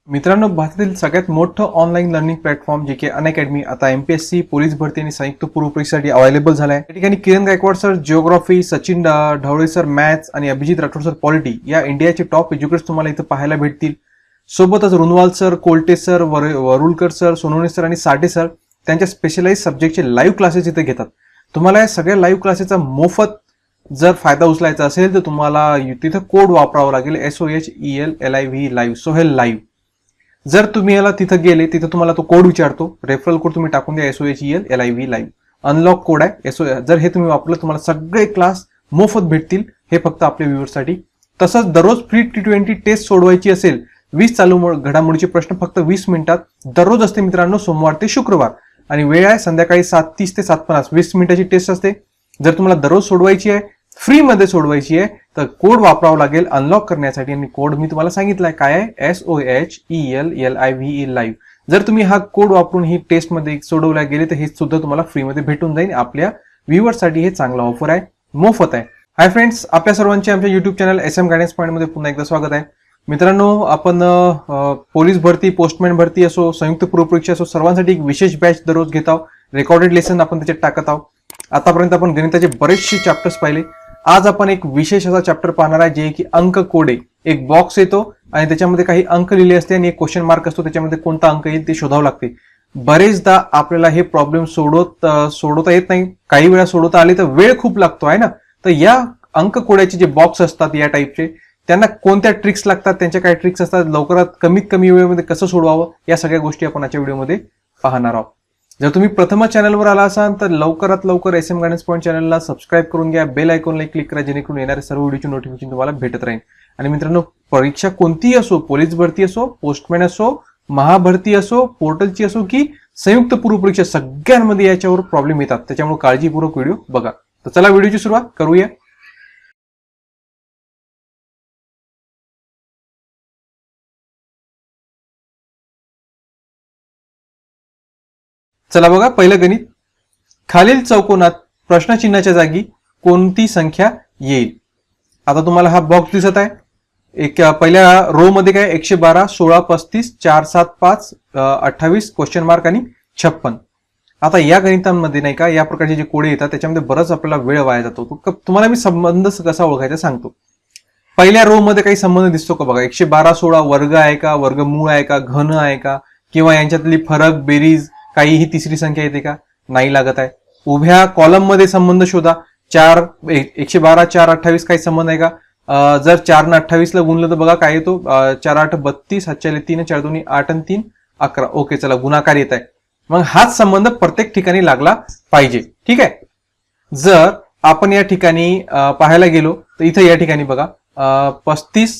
मित्रांनो, भारतातील सगळ्यात मोठं ऑनलाईन लर्निंग प्लॅटफॉर्म जे की अनअकॅडमी आता एमपीएससी, पोलीस भरती आणि संयुक्त पूर्व परीक्षेसाठी अवेलेबल झाला आहे. या ठिकाणी Kiran Gaikwad sir geography, Sachin Dhawale sir maths आणि अभिजित राठोड सर पॉलिटी या इंडियाचे टॉप एज्युकेटर्स तुम्हाला इथं पाहायला भेटतील. सोबतच Runwal sir, Kolte sir, Warulkar sir, Sonawane sir आणि साठे सर त्यांच्या स्पेशलाइज सब्जेक्टचे लाईव्ह क्लासेस इथे घेतात. तुम्हाला या सगळ्या लाईव्ह क्लासेसचा मोफत जर फायदा उचलायचा असेल तर तुम्हाला तिथं कोड वापरावा लागेल SOHELLIVE लाईव्ह, सोहेल लाईव्ह. जर तुम्ही याला तिथं गेले तिथं तुम्हाला तो कोड विचारतो, रेफरल कोड तुम्ही टाकून द्या SOHELLIVE लाईव्ह. अनलॉक कोड आहे जर हे तुम्ही वापरलं तुम्हाला सगळे क्लास मोफत भेटतील. हे फक्त आपल्या व्ह्यूअर्ससाठी. तसंच दररोज फ्री T20 टेस्ट सोडवायची असेल 20 चालू घडामोडीचे प्रश्न फक्त 20 मिनिटात दररोज असते मित्रांनो, सोमवार ते शुक्रवार. आणि वेळ आहे संध्याकाळी 7:30 ते 7:50. 20 मिनिटाची टेस्ट असते. जर तुम्हाला दररोज सोडवायची आहे, फ्री मध्ये सोडवायची आहे तर कोड वापरावा लागेल अनलॉक करण्यासाठी. आणि कोड मी तुम्हाला सांगितलाय काय आहे, SOHELLIVE लाईव्ह. जर तुम्ही हा कोड वापरून ही टेस्ट मध्ये सोडवल्या गेले तर हे सुद्धा तुम्हाला फ्री मध्ये भेटून जाईल. आपल्या व्ह्यूअर्ससाठी हे चांगला ऑफर आहे, मोफत आहे. हाय फ्रेंड्स, आपल्या सर्वांचे आमच्या YouTube channel SM guidance point मध्ये पुन्हा एकदा स्वागत आहे. मित्रांनो, आपण पोलीस भरती, पोस्टमॅन भरती असो, संयुक्त पूर्व परीक्षा असो, सर्वांसाठी एक विशेष बॅच दररोज घेत आहोत. रेकॉर्डेड लेसन आपण त्याच्यात टाकत आहोत. आतापर्यंत आपण गणिताचे बरेचसे चॅप्टर्स पाहिले. आज आपण एक विशेष असा चॅप्टर पाहणार आहे जे की अंक कोडे. एक बॉक्स येतो आणि त्याच्यामध्ये काही अंक लिहिले असते आणि एक क्वेश्चन मार्क असतो, त्याच्यामध्ये कोणता अंक येईल ते शोधावं लागते. बरेचदा आपल्याला हे प्रॉब्लेम सोडवता येत नाही, काही वेळा सोडवता आले तर वेळ खूप लागतो आहे ना. तर या अंक कोड्याचे जे बॉक्स असतात या टाईपचे, त्यांना कोणत्या ट्रिक्स लागतात, त्यांच्या काय ट्रिक्स असतात, लवकरात कमीत कमी वेळेमध्ये कसं सोडवावं, या सगळ्या गोष्टी आपण आजच्या व्हिडिओमध्ये पाहणार आहोत. जर तुम्ही प्रथमच चॅनलवर आला असाल तर लवकरात लवकर SM गायडन्स पॉइंट चॅनलला सबस्क्राईब करून घ्या, बेल आयकॉनला क्लिक करा जेणेकरून येणारे सर्व व्हिडिओची नोटिफिकेशन तुम्हाला भेटत राहील. आणि मित्रांनो, परीक्षा कोणतीही असो, पोलीस भरती असो, पोस्टमॅन असो, महाभरती असो, पोर्टलची असो की संयुक्त पूर्व परीक्षा, सगळ्यांमध्ये याच्यावर प्रॉब्लेम येतात. त्याच्यामुळे काळजीपूर्वक व्हिडिओ बघा. तर चला व्हिडिओची सुरुवात करूया. चला बघा, पहिलं गणित. खालील चौकोनात प्रश्नचिन्हाच्या जागी कोणती संख्या येईल. आता तुम्हाला हा बॉक्स दिसत आहे. एक पहिल्या रो मध्ये काय 112, 16, 35, 4, 7, 5, 28 क्वेश्चन मार्क आणि 56. आता या गणितांमध्ये नाही का या प्रकारचे जे कोडे येतात त्याच्यामध्ये बरंच आपल्याला वेळ वाया जातो. तुम्हाला मी संबंध कसा ओळखायचा सांगतो. पहिल्या रो मध्ये काही संबंध दिसतो का बघा. 112, 16 वर्ग आहे का, वर्गमूळ आहे का, घन आहे का, किंवा यांच्यातली फरक, बेरीज, काही ही तिसरी संख्या येते का, नाही लागत आहे. उभ्या कॉलम मध्ये संबंध शोधा. 112, 4, 28 काही संबंध आहे का. जर 4 ने 28 ला गुणलं तर बघा काय येतो, 4 8 32, 7 3, 4 2 8 आणि 3 11. ओके, चला गुणाकार येत आहे. मग हाच संबंध प्रत्येक ठिकाणी लागला पाहिजे. ठीक आहे. जर आपण या ठिकाणी पाहायला गेलो तर इथं या ठिकाणी बघा 35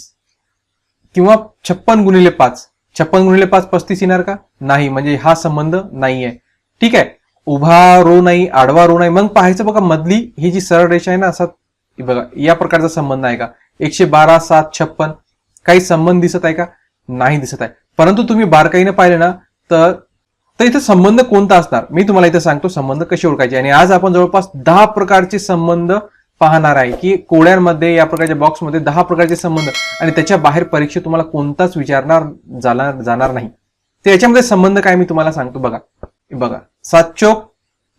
किंवा 56 गुणिले 5, 56 गुणिले 5 35 येणार का, नाही. म्हणजे हा संबंध नाही आहे. ठीक आहे. उभा रो नाही, आडवा रो नाही. मग पाहायचं बघा मधली ही जी सरळ रेषा आहे ना, असा बघा या प्रकारचा संबंध आहे का. 112, 7, 56 काही संबंध दिसत आहे का, नाही दिसत आहे. परंतु तुम्ही बारकाईने पाहिले ना तर इथे संबंध कोणता असणार मी तुम्हाला इथे सांगतो, संबंध कसे ओळखायचे. आणि आज आपण जवळपास 10 प्रकारचे संबंध पाहणार आहे की कोड्यांमध्ये, या प्रकारच्या बॉक्समध्ये 10 प्रकारचे संबंध, आणि त्याच्या बाहेर परीक्षेत तुम्हाला कोणताच विचारणार जाणार नाही. तर याच्यामध्ये संबंध काय मी तुम्हाला सांगतो. बघा 7 चौक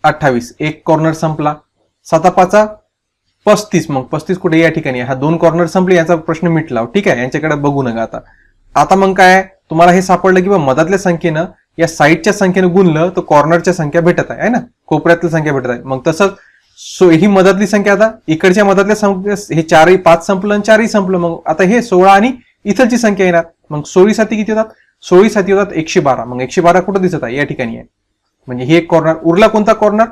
28, एक कॉर्नर संपला. 7 5 35, मग 35 कुठे, या ठिकाणी. हा 2 कॉर्नर संपले, याचा प्रश्न मिटला. ठीक आहे, यांच्याकडे बघू नका आता मग काय तुम्हाला हे सापडलं की मधातल्या संख्येनं या साईडच्या संख्येनं गुणलं तर कॉर्नरच्या संख्या भेटत आहे ना, कोपऱ्यातल्या संख्या भेटत आहे. मग तसंच ही मधातली संख्या, आता इकडच्या मधातल्या संख्या, हे 4 5 संपलं आणि 4 संपलं. मग आता हे 16 आणि इथलची संख्या येणार. मग 16 साथी किती होतात, 16 साथी होतात 112. मग 112 कुठं दिसत आहे, या ठिकाणी आहे. म्हणजे हे एक कॉर्नर उरला. कोणता कॉर्नर,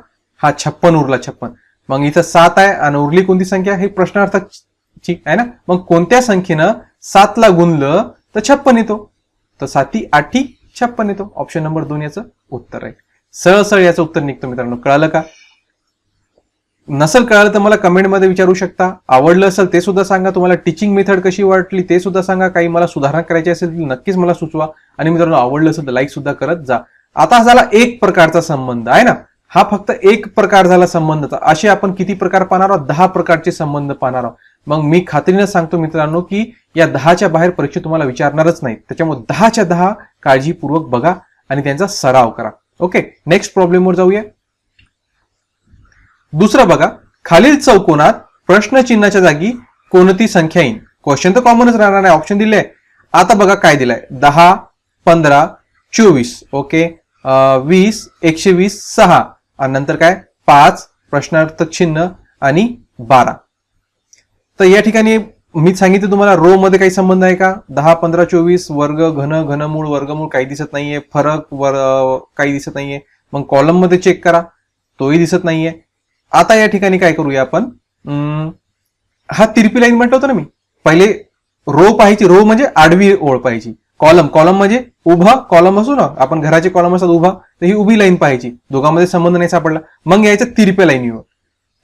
हा 56 उरला, 56. मग इथं 7 आहे आणि उरली कोणती संख्या, हे प्रश्नार्थाची आहे ना. मग कोणत्या संख्येनं 7 ला गुणलं तर 56 येतो, तर 7 8 56 येतो. ऑप्शन नंबर 2 याचं उत्तर आहे. सरळ याचं उत्तर निघतं. मित्रांनो, कळालं का. नसेल कळालं तर मला कमेंटमध्ये विचारू शकता. आवडलं असेल ते सुद्धा सांगा. तुम्हाला टीचिंग मेथड कशी वाटली ते सुद्धा सांगा. काही मला सुधारणा करायची असेल तर नक्कीच मला सुचवा. आणि मित्रांनो, आवडलं असेल तर लाईक सुद्धा करत जा. आता झाला एक प्रकारचा संबंध आहे ना, हा फक्त एक प्रकार झाला संबंधाचा. असे आपण किती प्रकार पाहणार आहोत, 10 प्रकारचे संबंध पाहणार आहोत. मग मी खात्रीनं सांगतो मित्रांनो की या 10च्या बाहेर परीक्षा तुम्हाला विचारणारच नाही. त्याच्यामुळे 10च्या 10 काळजीपूर्वक बघा आणि त्यांचा सराव करा. ओके, नेक्स्ट प्रॉब्लेमवर जाऊया. दुसरा बघा, खालील चौकोनात प्रश्नचिन्हाच्या जागी कोणती संख्या येईल. क्वेश्चन तर कॉमनच राहणार आहे, ऑप्शन दिले. आता बघा काय दिलंय, 10, 15, 24, ओके, 20, 120, 6 आणि नंतर काय 5 प्रश्नार्थक चिन्ह आणि 12. तर या ठिकाणी मी सांगितलं तुम्हाला रो मध्ये काही संबंध आहे का? 10, 15, 24 वर्ग, घन, घनमूळ, वर्गमूळ काही दिसत नाहीये, फरक काही दिसत नाहीये. मग कॉलम मध्ये चेक करा, तोही दिसत नाहीये. आता या ठिकाणी काय करूया आपण, हा तिरपी लाईन म्हटलं होतं ना मी, पहिले रो पाहायची, रो म्हणजे आडवी ओळ पाहायची, कॉलम म्हणजे उभा कॉलम असो ना, आपण घराचे कॉलम असतात उभा, तर ही उभी लाईन पाहायची. दोघांमध्ये संबंध नाही सापडला, मग यायचं तिरप्या लाईनीवर.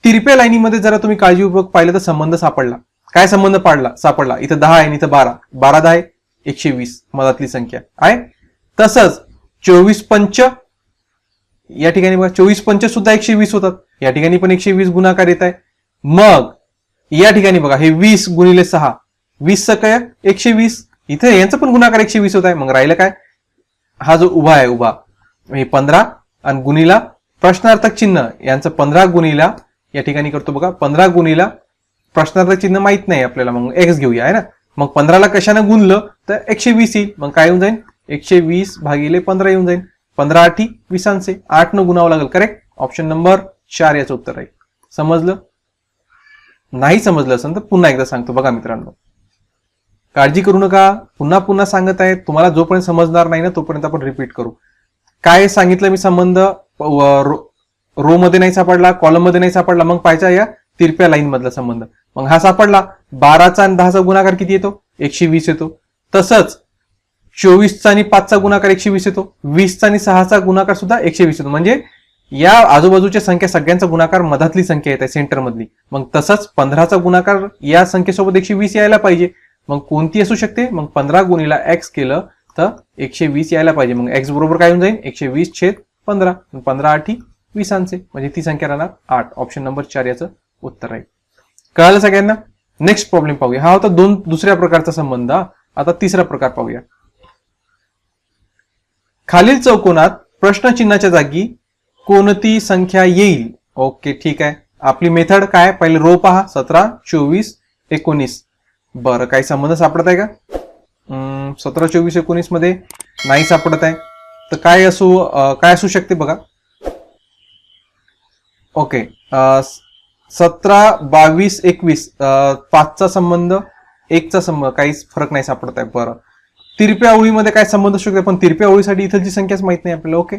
तिरप्या लाईनीमध्ये जरा तुम्ही काळजीपूर्वक पाहिलं तर संबंध सापडला. काय संबंध सापडला, इथं 10 आहे आणि इथं 12, 12 10 120 मधातली संख्या आहे. तसंच 24 पंच, या ठिकाणी बघा 24 पंच सुद्धा 120 होतात, या ठिकाणी पण 120 गुणाकार येत आहे. मग या ठिकाणी बघा हे 20 गुणिले 6, 20 काय 120, इथे यांचं पण गुणाकार 120 होत आहे. मग राहिलं काय, हा जो उभा आहे उभा हे 15 आणि गुणीला प्रश्नार्थक चिन्ह, यांचं 15 गुणीला या ठिकाणी करतो बघा, 15 गुणीला प्रश्नार्थक चिन्ह माहित नाही आपल्याला, मग एक्स घेऊया आहे ना. मग 15ला कशानं गुणलं तर 120 येईल. मग काय येऊन जाईल, 120 भागिले 15 येऊन जाईल. 15 8 20, 8 न गुणावं लागेल. करेक्ट, ऑप्शन नंबर 4 याचं उत्तर आहे. समजलं? नाही समजलं असेल तर पुन्हा एकदा सांगतो बघा मित्रांनो, काळजी करू नका, पुन्हा पुन्हा सांगत आहे. तुम्हाला जोपर्यंत समजणार नाही ना तोपर्यंत आपण रिपीट करू. काय सांगितलं मी, संबंध रो मध्ये नाही सापडला, कॉलम मध्ये नाही सापडला, मग पाहायचा या तिरप्या लाईन मधला संबंध. मग हा सापडला, 12चा आणि 10चा गुणाकार किती येतो, 120 येतो. तसंच 24चा आणि 5चा गुणाकार 120 येतो, 20चा आणि 6चा गुणाकार सुद्धा 120 येतो. म्हणजे या आजूबाजूच्या संख्या सगळ्यांचा गुणाकार मधातली संख्या येत आहे, सेंटर मधली. मग तसंच 15चा गुणाकार या संख्येसोबत 120 यायला पाहिजे. मग कोणती असू शकते, मग 15 गुणीला एक्स केलं तर 120 यायला पाहिजे. मग एक्स बरोबर काय होऊन जाईल, 120/15, 15 8 20, म्हणजे ती संख्या राहणार 8. ऑप्शन नंबर 4 याचं उत्तर आहे. कळालं सगळ्यांना? नेक्स्ट प्रॉब्लेम पाहूया. हा होता दुसऱ्या प्रकारचा संबंध. आता तिसरा प्रकार पाहूया. खालील चौकोनात प्रश्नचिन्हाच्या जागी कोणती संख्या येईल. ओके ठीक आहे, आपली मेथड काय, पहिले रो पहा, 17 24 19. बरं, काही संबंध सापडत आहे का? 17 24 19 मध्ये नाही सापडत आहे. तर काय असू शकते बघा. ओके, 17 22 21, 5चा संबंध 1चा संबंध, काहीच फरक नाही सापडत आहे. बरं, तिरप्या ओळीमध्ये काय संबंध असू शकते, पण तिरप्या ओळीसाठी इथलची संख्याच माहित नाही आपल्याला. ओके,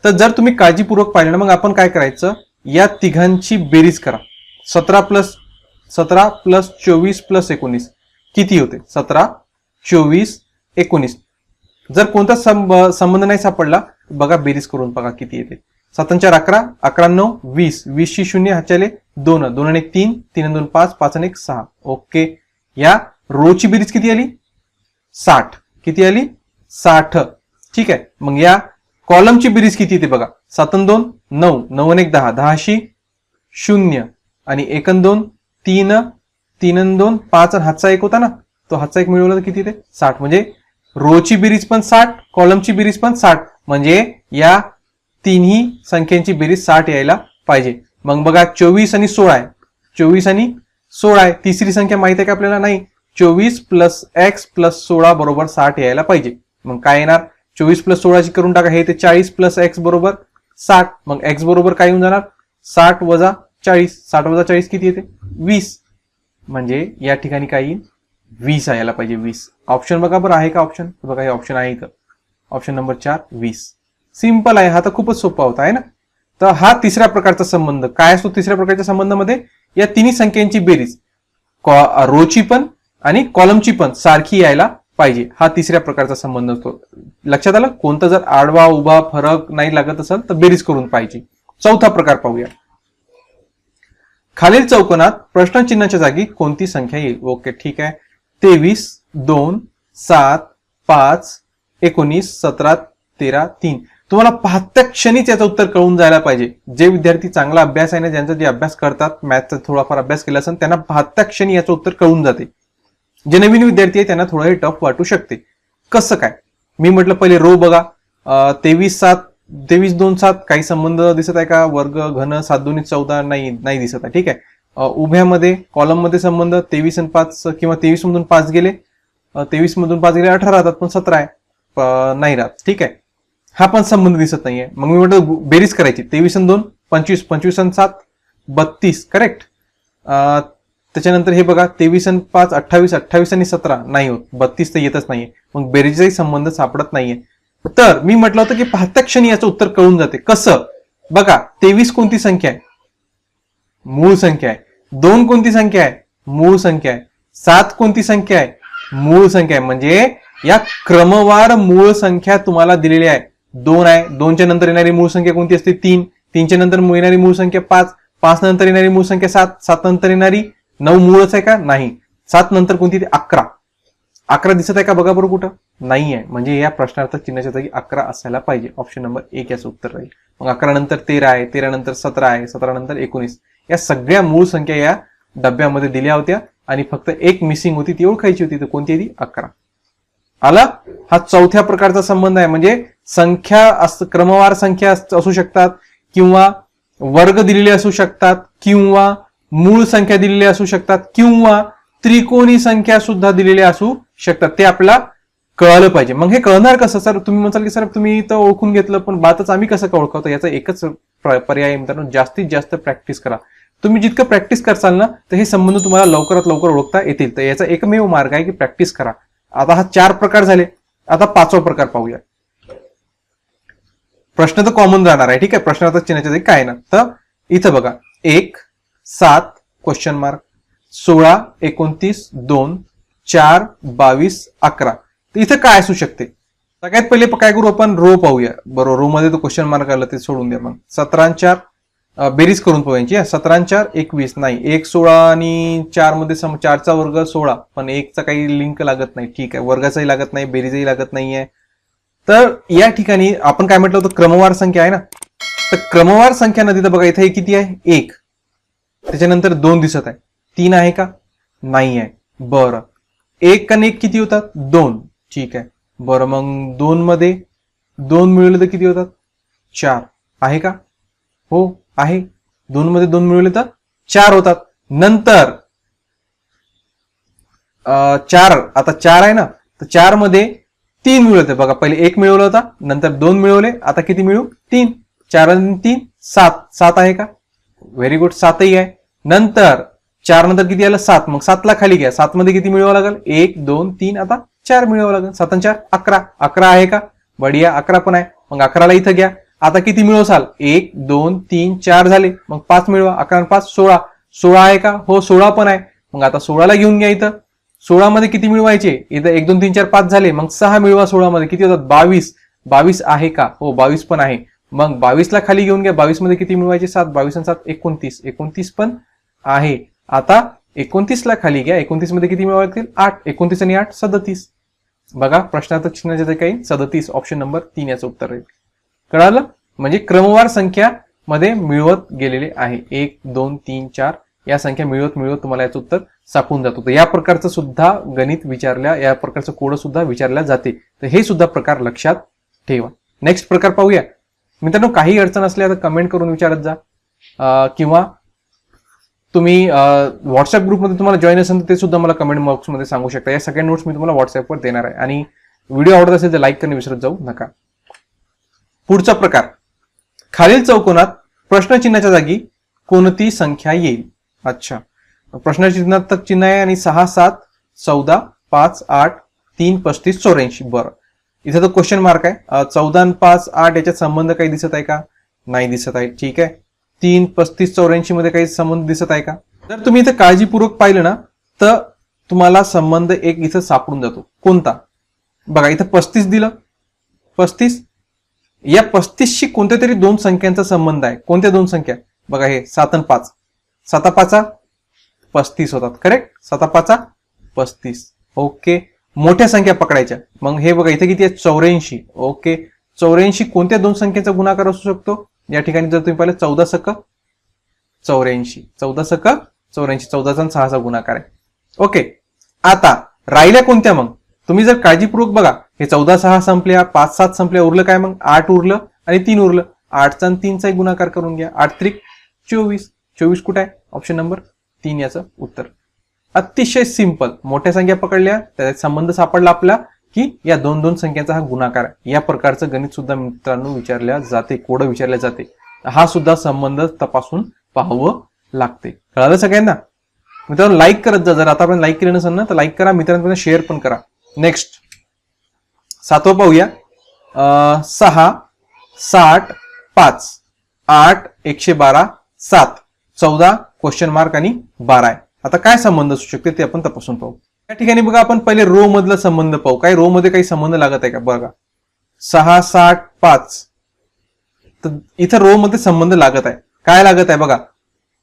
तर जर तुम्ही काळजीपूर्वक पाहिलं ना, मग आपण काय करायचं, या तिघांची बेरीज करा. 17 + 24 + 19 किती होते, 17 24 19. जर कोणता संबंध नाही सापडला बघा, बेरीज करून बघा किती येते. 7 4 11, 11 9 20, 20 शी 0 हाच्याले 2, 2 1 3, 3 2 5, 5 1 6. ओके, या रोची बेरीज किती आली, 60. किती आली, 60. ठीक आहे. मग या कॉलमची बेरीज किती येते बघा, 7 2 9, 9 1 10, 10 शी 0 आणि 1 2 3, 3 2 5 आणि हातचा 1 होता ना, तो हातचा 1 मिळवला तर किती येते, 60. म्हणजे रोची बेरीज पण 60, कॉलमची बेरीज पण 60, म्हणजे या तिन्ही संख्यांची बेरीज 60 यायला पाहिजे. मग बघा 24 आणि 16 आहे, 24 आणि 16 आहे. तिसरी संख्या माहिती आहे का आपल्याला, नाही. 24 + x + 16 बरोबर 60 यायला पाहिजे. मग काय येणार, 24 + 16 करून टाका, हे ते 40 + x बरोबर 60. मग x बरोबर काय येऊन जाणार, 60 - 40, 60 - 40 किती येते, 20. म्हणजे या ठिकाणी काय येईल, 20 यायला पाहिजे, 20. ऑप्शन बघा बरं आहे का, ऑप्शन बघा, हे ऑप्शन आहे इथं, ऑप्शन नंबर 4 20. सिंपल आहे, हा तर खूपच सोपा होता आहे ना. तर हा तिसऱ्या प्रकारचा संबंध काय असतो, तिसऱ्या प्रकारच्या संबंधामध्ये या तिन्ही संख्यांची बेरीज रोची पण आणि कॉलमची पण सारखी यायला पाहिजे. हा तिसऱ्या प्रकारचा संबंध असतो. लक्षात आलं, कोणता जर आडवा उभा फरक नाही लागत असेल तर बेरीज करून पाहिजे. चौथा प्रकार पाहूया. खालील चौकोनात प्रश्नचिन्हाच्या जागी कोणती संख्या येईल. ओके ठीक आहे, 23 2 7 5 19 17 13 3. तुम्हाला पाहत्या क्षणीच याचं उत्तर कळून जायला पाहिजे. जे विद्यार्थी चांगला अभ्यास आहे ना, ज्यांचा जे अभ्यास करतात, मॅथचा थोडाफार अभ्यास केला असेल, त्यांना पाहत्या क्षणी याचं उत्तर कळून जाते. जे नवीन विद्यार्थी आहे त्यांना थोडं टफ वाटू शकते. कसं काय? मी म्हटलं पहिले रो बघा. 23-2-7 काही संबंध दिसत आहे का? वर्ग घन 7-2-14 नाही दिसत आहे. ठीक आहे. उभ्यामध्ये कॉलम मध्ये संबंध 23 आणि 5 किंवा 23 मधून 5 गेले, 23 मधून 5 गेले 18 राहतात, पण 17 आहे नाही राहत. ठीक आहे. हा पण संबंध दिसत नाहीये. मग मी म्हटलं बेरीज करायची. 23 आणि 2 25, 25 आणि 7 32. करेक्ट. त्याच्यानंतर हे बघा 23 आणि 5 28, 28 आणि 17 नाही होत, 32 तर येतच नाहीये. मग बेरीजचाही संबंध सापडत नाहीये. तर मी म्हटलं होतं की पाहत्या क्षणी याचं उत्तर कळून जाते. कसं? बघा 23 कोणती संख्या आहे? मूळ संख्या आहे. 2 कोणती संख्या आहे? मूळ संख्या आहे. 7 कोणती संख्या आहे? मूळ संख्या आहे. म्हणजे या क्रमवार मूळ संख्या तुम्हाला दिलेली आहे. 2 आहे. 2च्या नंतर येणारी मूळ संख्या कोणती असते? 3. 3च्या नंतर येणारी मूळ संख्या 5. 5 नंतर येणारी मूळ संख्या 7. 7 नंतर येणारी 9 मूळच आहे का? नाही. 7 नंतर कोणती? 11. 11 दिसत आहे का? बघा बरं कुठं? नाही आहे. म्हणजे या प्रश्नार्थ चिन्हाच्या जागी 11 असायला पाहिजे. ऑप्शन नंबर 1 याचं उत्तर राहील. मग 11 नंतर 13 आहे, 13 नंतर 17 आहे, 17 नंतर 19. या सगळ्या मूळ संख्या या डब्यामध्ये दिल्या होत्या आणि फक्त एक मिसिंग होती, ती ओळखायची होती. तर कोणती आहे ती? 11. आला? हा चौथ्या प्रकारचा संबंध आहे. म्हणजे संख्या क्रमवार संख्या असू शकतात, किंवा वर्ग दिलेले असू शकतात, किंवा मूळ संख्या दिलेली असू शकतात, किंवा त्रिकोणी संख्या सुद्धा दिलेल्या असू शकतात. ते आपल्याला कळलं पाहिजे. मग हे कळणार कसं? सर तुम्ही म्हणाल की सर तुम्ही तर ओळखून घेतलं, पण बातच आम्ही कसं ओळखवतो? याचा एकच पर्याय मित्रांनो, जास्तीत जास्त प्रॅक्टिस करा. तुम्ही जितकं प्रॅक्टिस करसाल ना, तर हे संबंध तुम्हाला लवकरात लवकर ओळखता येतील. तर याचा एकमेव मार्ग आहे की प्रॅक्टिस करा. आता हा 4 प्रकार झाले. आता 5वा प्रकार पाहूया. प्रश्न तर कॉमन राहणार आहे. ठीक आहे. प्रश्नार्थ चिन्हाच्या जागी काय ना, तर इथं बघा 1 7 क्वेश्चन मार्क, 16 29 2 4 22 11. तर इथं काय असू शकते? सगळ्यात पहिले काय करू आपण? रो पाहूया. बरोबर, रो मध्ये तो क्वेश्चन मार्क आला ते सोडून द्या. मग 17 4 बेरीज करून पाहूयांची. 17 4 21 नाही. 1 16 आणि 4 मध्ये 4चा वर्ग 16, पण 1चा काही लिंक लागत नाही. ठीक आहे. वर्गाचाही लागत नाही, बेरीजही लागत नाहीये. तर या ठिकाणी आपण काय म्हटलं होतं? क्रमवार संख्या आहे ना. तर क्रमवार संख्या नदी तर बघा इथे किती आहे? 1. त्याच्यानंतर 2 दिसत आहे. 3 आहे का? नाही आहे. बरं, 1 आणि 1 किती होतात? 2. ठीक आहे. बरं, मग 2 मध्ये 2 मिळवले तर किती होतात? 4 आहे का? हो आहे. 2 मध्ये 2 मिळवले तर 4 होतात. नंतर 4, आता 4 आहे ना, तर 4 मध्ये 3 मिळवले. बघा पहिले 1 मिळवला होता, नंतर 2 मिळवले, आता किती मिळू? 3. 4 आणि 3 7. 7 आहे का? व्हेरी गुड, 7ही आहे. नंतर 4 नंतर किती आलं? 7. मग 7 ला खाली घ्या. 7 मध्ये किती मिळवावं लागेल? 1 2 3, आता 4 मिळवावं लागेल. 7 आणि 4 11. 11 आहे का? बढिया, 11 पण आहे. मग 11 ला इथं घ्या. आता किती मिळवसाल? 1 2 3 4 झाले. मग 5 मिळवा. 11 आणि 5 16. 16 आहे का? हो 16 पण आहे. मग आता 16 ला घेऊन घ्या इथं. 16 मध्ये किती मिळवायचे? इथं 1 2 3 4 5 झाले. मग 6 मिळवा. 16 मध्ये किती होतात? 22. 22 आहे का? हो 22 पण आहे. मग 22 ला खाली घेऊन घ्या. 22 मध्ये किती मिळवायचे? 7. 22 आणि 7 29. 29 पण आहे. आता 29 ला खाली घ्या. 29 मध्ये किती मिळवायचे? 8. 29 आणि 8 37. बघा प्रश्नार्थ चिन्हाचे काही 37. ऑप्शन नंबर 3 याचं उत्तर राहील. कळालं? म्हणजे क्रमवार संख्या मध्ये मिळवत गेलेले आहे. 1 2 3 4 या संख्या मिळवत मिळवत तुम्हाला याचं उत्तर सापडून जातो. तर या प्रकारचं सुद्धा गणित विचारल्या, या प्रकारचं कोड सुद्धा विचारल्या जाते. तर हे सुद्धा प्रकार लक्षात ठेवा. नेक्स्ट प्रकार पाहूया. मित्रांनो, काही अडचण असल्या तर कमेंट करून विचारत जा, किंवा तुम्ही व्हॉट्सअप ग्रुपमध्ये तुम्हाला जॉईन असेल तर ते सुद्धा मला कमेंट बॉक्समध्ये सांगू शकता. या सगळ्या नोट्स मी तुम्हाला व्हॉट्सअपवर देणार आहे. आणि व्हिडिओ आवडत असेल तर लाईक करणे विसरत जाऊ नका. पुढचा प्रकार, खालील चौकोनात प्रश्नचिन्हाच्या जागी कोणती संख्या येईल? अच्छा, प्रश्नचिन्हात चिन्ह आहे आणि 6 7 14 5 8 3 35 84. बरं, इथे तो क्वेश्चन मार्क आहे. 14 आणि 5 8 याच्यात संबंध काही दिसत आहे का? नाही दिसत आहे. ठीक आहे. 3 35 84 मध्ये काही संबंध दिसत आहे का? जर तुम्ही इथे काळजीपूर्वक पाहिलं ना, तर तुम्हाला संबंध एक इथं सापडून जातो. कोणता? बघा इथं 35 दिलं. 35, या 35शी कोणत्या तरी 2 संख्यांचा संबंध आहे. कोणत्या 2 संख्या? बघा हे 7 आणि 5. 7 5 35 होतात. करेक्ट. 7 5 35. ओके. मोठ्या संख्या पकडायच्या. मग हे बघा इथे किती आहे? 84. ओके. 84 कोणत्या दोन संख्येचा गुणाकार असू शकतो? या ठिकाणी जर तुम्ही पाहिलं 14 सक 84, 14 सक 84, 14चा आणि 6चा गुणाकार आहे. ओके, आता राहिल्या कोणत्या मग? तुम्ही जर काळजीपूर्वक बघा, हे 14 6 संपल्या, 5 7 संपल्या, उरलं काय मग? 8 उरलं आणि 3 उरलं. 8चा आणि 3चाही गुणाकार करून घ्या. 8 त्रिक 24. 24 कुठे आहे? ऑप्शन नंबर 3 याचं उत्तर. अतिशय सिंपल. मोठ्या संख्या पकडल्या, त्याचा संबंध सापडला आपला की या दोन दोन संख्याचा हा गुणाकार आहे. या प्रकारचं गणित सुद्धा मित्रांनो विचारल्या जाते, कोडं विचारल्या जाते. हा सुद्धा संबंध तपासून पाहावं लागते. कळालं सगळ्यांना? मित्रांनो लाईक करत जा. जर आतापर्यंत लाईक केलं नसेल ना तर लाईक करा, मित्रांपर्यंत शेअर पण करा. नेक्स्ट 7वं पाहूया. 6 60 5 8 112 7 14 क्वेश्चन मार्क आणि 12 आहे. आता काय संबंध असू शकते ते आपण तपासून पाहू. या ठिकाणी बघा आपण पहिले रो मधला संबंध पाहू. काय रो मध्ये काही संबंध लागत आहे का? बघा 6 60 5, तर इथं रो मध्ये संबंध लागत आहे. काय लागत आहे बघा?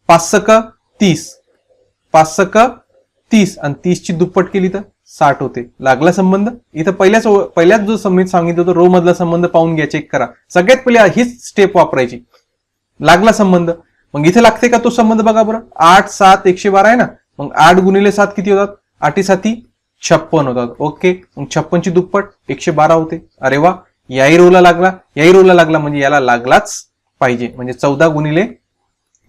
5 सक 30, 5 सक 30 आणि 30 ची दुप्पट केली तर 60 होते. लागला संबंध. इथं पहिल्याच जो संबंध सांगितलं होतं रो मधला संबंध पाहून घ्या, चेक करा. सगळ्यात पहिले हीच स्टेप वापरायची. लागला संबंध. मग इथे लागते का तो संबंध? बघा बरं, 8 7 112 आहे ना. मग 8 गुणिले 7 किती होतात? 8 7 56 होतात. ओके, मग 56 ची दुप्पट 112 होते. अरे वा, याही रोला लागला, याही रोला लागला, म्हणजे याला लागलाच पाहिजे. म्हणजे 14 गुणिले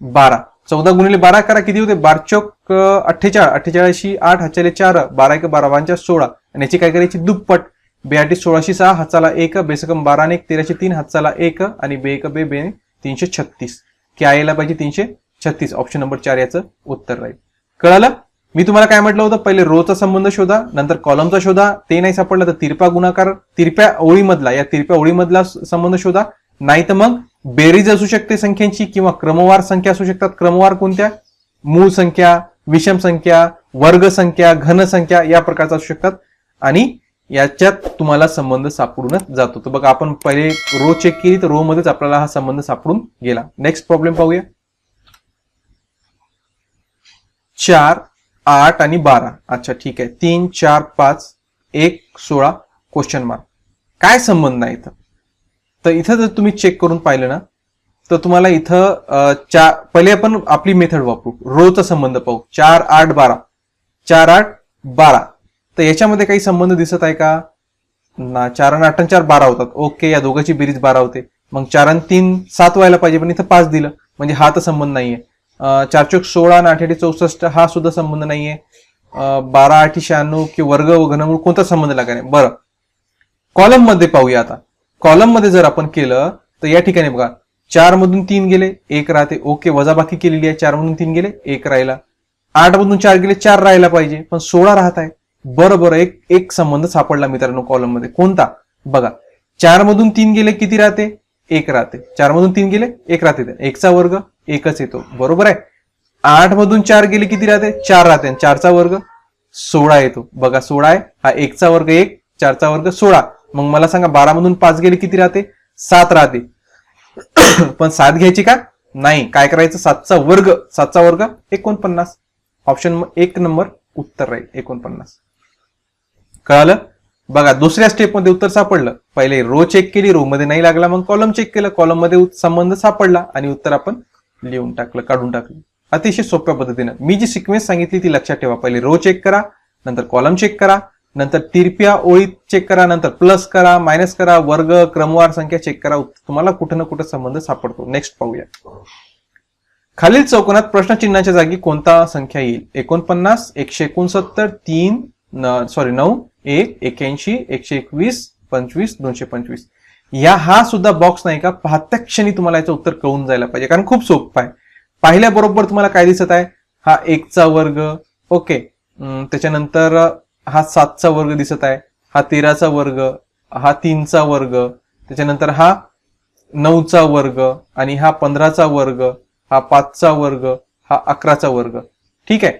12, 14 गुणिले 12 करा, किती होते? 12 चौक 48, 48 8 हाच्याले 4, 12 1 12 5 16, आणि याची काय करायची? दुप्पट. 82 16 6 हाताला 1, बेसकम 12 1 13 3 हाताला 1 आणि बे 1 बे 336. काय यायला पाहिजे? 336. ऑप्शन नंबर 4 याचं उत्तर राहील. कळालं? मी तुम्हाला काय म्हटलं होतं? पहिले रोचा संबंध शोधा, नंतर कॉलमचा शोधा. ते नाही सापडलं तर तिरपा गुणाकार, तिरप्या ओळीमधला, या तिरप्या ओळीमधला संबंध शोधा. नाही तर मग बेरीज असू शकते संख्यांची किंवा क्रमवार संख्या असू शकतात. क्रमवार कोणत्या? मूळ संख्या, विषम संख्या, वर्ग संख्या, घन संख्या या प्रकारचा असू शकतात. आणि याच्यात तुम्हाला संबंध सापडूनच जातो. तर बघा आपण पहिले रो चेक केली तर रो मध्येच आपल्याला हा संबंध सापडून गेला. नेक्स्ट प्रॉब्लेम पाहूया. 4 8 आणि 12. अच्छा ठीक आहे. 3 4 5 1 16 क्वेश्चन मार्क. काय संबंध आहे इथं? तर इथं जर तुम्ही चेक करून पाहिलं ना तर तुम्हाला इथं पहिले आपण आपली मेथड वापरू. रोचा संबंध पाहू. 4 8 12, 4 8 12. तर याच्यामध्ये काही संबंध दिसत आहे का? ना. 4 आणि 8 आणि 4 12 होतात. ओके, या दोघांची बेरीज 12 होते. मग 4 आणि 3 7 व्हायला पाहिजे, पण इथं 5 दिलं, म्हणजे हा तर संबंध नाहीये. 4 चौक 16 आणि 8 8 64 हा सुद्धा संबंध नाहीये. 12 8 96 की वर्ग व घनमूळ कोणता संबंध लागणार आहे? बरं, कॉलम मध्ये पाहूया. आता कॉलम मध्ये जर आपण केलं तर या ठिकाणी बघा 4 मधून 3 गेले 1 राहते. ओके, वजाबाकी केलेली आहे. 4 मधून 3 गेले 1 राहिला. 8 मधून 4 गेले 4 राहायला पाहिजे, पण 16 राहत आहे. बरोबर, एक संबंध सापडला मित्रांनो कॉलम मध्ये. कोणता? बघा 4 मधून 3 गेले किती राहते? 1 राहते. 4 मधून 3 गेले 1 राहते. 1 चा वर्ग 1च येतो. बरोबर आहे. 8 मधून 4 गेले किती राहते? 4 राहते. 4 चा वर्ग 16 येतो. बघा 16 आहे. हा 1 चा वर्ग 1, 4 चा वर्ग 16. मग मला सांगा 12 मधून 5 गेले किती राहते? 7 राहते. पण 7 घ्यायची का? नाही. काय करायचं? 7 चा वर्ग, 7 चा वर्ग 49. ऑप्शन 1 नंबर उत्तर राहील 49. कळालं? बघा दुसऱ्या स्टेप मध्ये उत्तर सापडलं. पहिले रो चेक केली, रो मध्ये नाही लागला, मग कॉलम चेक केलं, कॉलम मध्ये संबंध सापडला आणि उत्तर आपण लिहून टाकलं, काढून टाकलं. अतिशय सोप्या पद्धतीनं. मी जी सिक्वेन्स सांगितली ती लक्षात ठेवा. पहिले रो चेक करा, नंतर कॉलम चेक करा, नंतर तिरप्या ओळीत चेक करा, नंतर प्लस करा, मायनस करा, वर्ग क्रमवार संख्या चेक करा. तुम्हाला कुठं ना कुठं संबंध सापडतो. नेक्स्ट पाहूया. खालील चौकोनात प्रश्नचिन्हाच्या जागी कोणता संख्या येईल? 49 169 3 9 1 81 121 25 225. हा सुद्धा बॉक्स नाही का? पाहत्या क्षणी तुम्हाला याचं उत्तर कळून जायला पाहिजे, कारण खूप सोपं आहे. पाहिल्याबरोबर तुम्हाला काय दिसत आहे? हा 1 चा वर्ग. ओके, त्याच्यानंतर हा 7 चा वर्ग दिसत आहे, हा 13 चा वर्ग, हा 3 चा वर्ग, त्याच्यानंतर हा 9 चा वर्ग, आणि हा 15 चा वर्ग, हा 5 चा वर्ग, हा 11 चा वर्ग. ठीक आहे.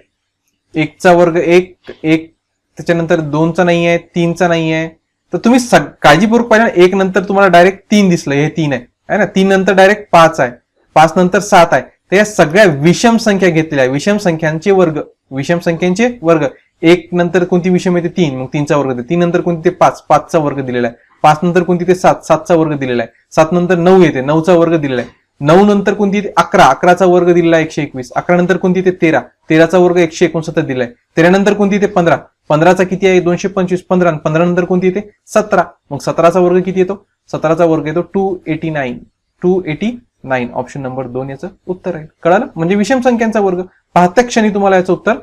1 चा वर्ग 1 1, त्याच्यानंतर 2 चा नाही आहे, 3 चा नाही आहे. तर तुम्ही काळजीपूर्वक पाहिलं, 1 नंतर तुम्हाला डायरेक्ट 3 दिसलं, हे 3 आहे ना. 3 नंतर डायरेक्ट 5 आहे, 5 नंतर 7 आहे. तर या सगळ्या विषम संख्या घेतलेल्या आहे. विषम संख्यांचे वर्ग, विषम संख्यांचे वर्ग. 1 नंतर कोणती विषम येते? 3, मग 3 चा वर्ग. 3 नंतर कोणती? 5, 5 चा वर्ग दिलेला आहे. 5 नंतर कोणती ते 7, 7चा वर्ग दिलेला आहे. 7 नंतर 9 येते, 9चा वर्ग दिलेला आहे. 9 नंतर कोणती येते 11, 11चा वर्ग दिलेला आहे 121. 11 नंतर कोणती येते 13, 13चा वर्ग 169 दिलाय. 13 नंतर कोणती येते 15, 15चा किती आहे 225, 15, 15 नंतर कोणती येते 17. मग 17चा वर्ग किती येतो, 17चा वर्ग येतो 289, 289. ऑप्शन नंबर 2 याचं उत्तर आहे. कळालं? म्हणजे विषम संख्यांचा वर्ग. पाहत्या क्षणी तुम्हाला याचं उत्तर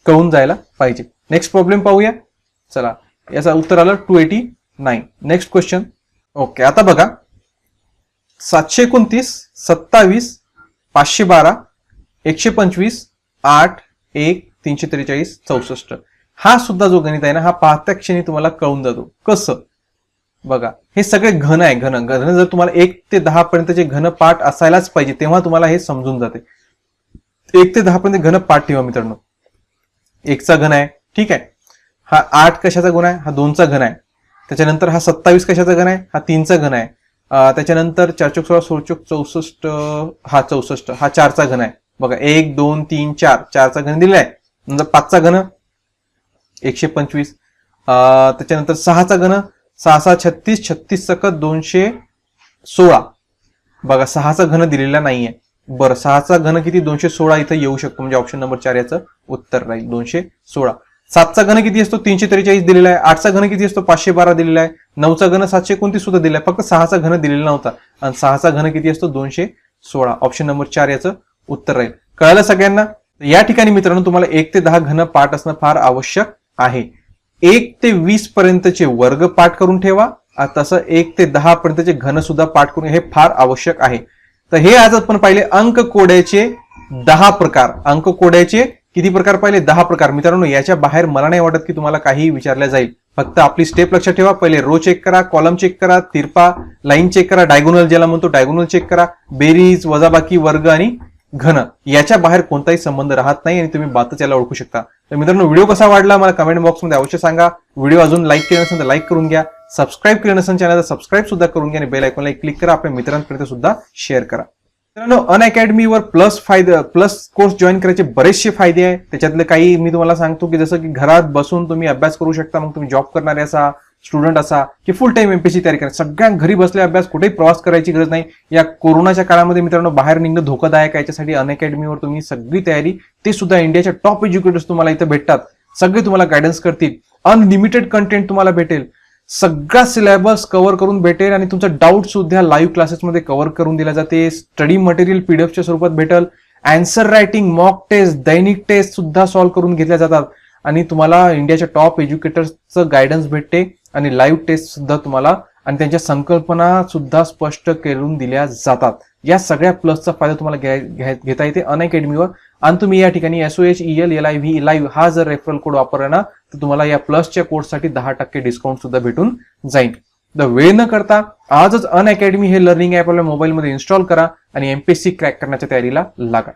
कळून जायला पाहिजे. नेक्स्ट प्रॉब्लेम पाहूया. चला, याचं उत्तर आलं 289. Next question. ओके, आता बघा 729, 27, 512, 125, 8, 1, 343, 64. हा सुद्धा जो गणित आहे ना, हा पाहत्या क्षणी तुम्हाला कळून जातो. कसं? बघा, हे सगळे घन आहे. घन जर तुम्हाला 1 ते 10 पर्यंतचे घन पाठ असायलाच पाहिजे, तेव्हा तुम्हाला हे समजून जाते. 1 ते 10 पर्यंत घन पाठ ठेवा मित्रांनो. 1चा घन आहे, ठीक आहे. हा 8 कशाचा गुण आहे, हा 2चा घन आहे. त्याच्यानंतर हा 27 कशाचा घन आहे, हा 3चा घन आहे. त्याच्यानंतर 4 चौक 16, 16 चौक 64, हा 64, हा 4चा घन आहे. बघा 1 2 3 4, 4चा घन दिलेला आहे. नंतर 5चा घन 125, त्याच्यानंतर 6चा घन 6 6 36, 36 सकट 216. बघा 6चा घन दिलेला नाहीये. बरं, 6चा घन किती 216 इथं येऊ शकतो, म्हणजे ऑप्शन नंबर 4 याचं उत्तर राहील 216. 7चा घन किती असतो 343 दिलेला आहे. 8चा घन किती असतो 512 दिलेला आहे. 9चा घन 729 सुद्धा दिलेला आहे. फक्त 6चा घन दिलेला नव्हता, आणि 6चा घन किती असतो 216. ऑप्शन नंबर 4 याचं उत्तर राहील. कळालं सगळ्यांना? या ठिकाणी मित्रांनो तुम्हाला 1 ते 10 घन पाठ असणं फार आवश्यक आहे. 1 ते 20 पर्यंतचे वर्ग पाठ करून ठेवा. तसं 1 ते 10 पर्यंतचे घन सुद्धा पाठ करून, हे फार आवश्यक आहे. तर हे आज आपण पाहिले अंक कोड्याचे 10 प्रकार. अंक कोड्याचे किती प्रकार पाहिले? 10 प्रकार. मित्रांनो, याच्या बाहेर मला नाही वाटत की तुम्हाला काही विचारल्या जाईल. फक्त आपली स्टेप लक्षात ठेवा. पहिले रो चेक करा, कॉलम चेक करा, तिरपा लाईन चेक करा, डायगोनल ज्याला म्हणतो डायगोनल चेक करा, बेरीज, वजाबाकी, वर्ग आणि घन. याच्या बाहेर कोणताही संबंध राहत नाही आणि तुम्ही बातच याला ओळखू शकता. तर मित्रांनो, व्हिडिओ कसा वाटला मला कमेंट बॉक्समध्ये अवश्य सांगा. व्हिडिओ अजून लाईक केला नसेल तर लाईक करून घ्या. सबस्क्राईब केलं नसेल चॅनलला सबस्क्राईब सुद्धा करून घ्या आणि बेल आयकॉनला क्लिक करा. आपल्या मित्रांपर्यंत सुद्धा शेअर करा. मित्रांनो, अनअकॅडमीवर प्लस कोर्स जॉईन करायचे बरेचसे फायदे आहेत. त्याच्यातले काही मी तुम्हाला सांगतो की जसं की घरात बसून तुम्ही अभ्यास करू शकता. मग तुम्ही जॉब करणारे असा, स्टुडंट असा की फुल टाइम एमपीएससी तयारी करा, सगळ्या घरी बसले अभ्यास, कुठेही प्रवास करायची गरज नाही. या कोरोनाच्या काळामध्ये मित्रांनो बाहेर निघणं धोकादायक आहे. याच्यासाठी अनअकॅडमीवर तुम्ही सगळी तयारी, ते सुद्धा इंडियाच्या टॉप एज्युकेटर्स तुम्हाला इथं भेटतात. सगळे तुम्हाला गायडन्स करतील. अनलिमिटेड कंटेंट तुम्हाला भेटेल. सगळा सिलेबस कव्हर करून भेटेल आणि तुमचा डाऊट सुद्धा लाईव्ह क्लासेसमध्ये कव्हर करून दिला जाते. स्टडी मटेरियल पीडीएफच्या स्वरूपात भेटेल. अँसर रायटिंग, मॉक टेस्ट, दैनिक टेस्ट सुद्धा सॉल्व्ह करून घेतल्या जातात आणि तुम्हाला इंडियाच्या टॉप एज्युकेटर्सचं गायडन्स भेटते आणि लाईव्ह टेस्ट सुद्धा तुम्हाला आणि त्यांच्या संकल्पना सुद्धा स्पष्ट करून दिल्या जातात. या सगळ्या प्लसचा फायदा तुम्हाला घेता येते अनअकॅडमीवर. आणि तुम्ही या ठिकाणी SOHELLIVE लाईव्ह हा जर रेफरल कोड वापरला ना, तर तुम्हाला या प्लसच्या कोर्ससाठी 10% डिस्काउंट सुद्धा भेटून जाईल. तर वेळ न करता आजच अनअकॅडमी हे लर्निंग ऍप आपल्या मोबाईलमध्ये इन्स्टॉल करा आणि एमपीएससी क्रॅक करण्याच्या तयारीला लागा.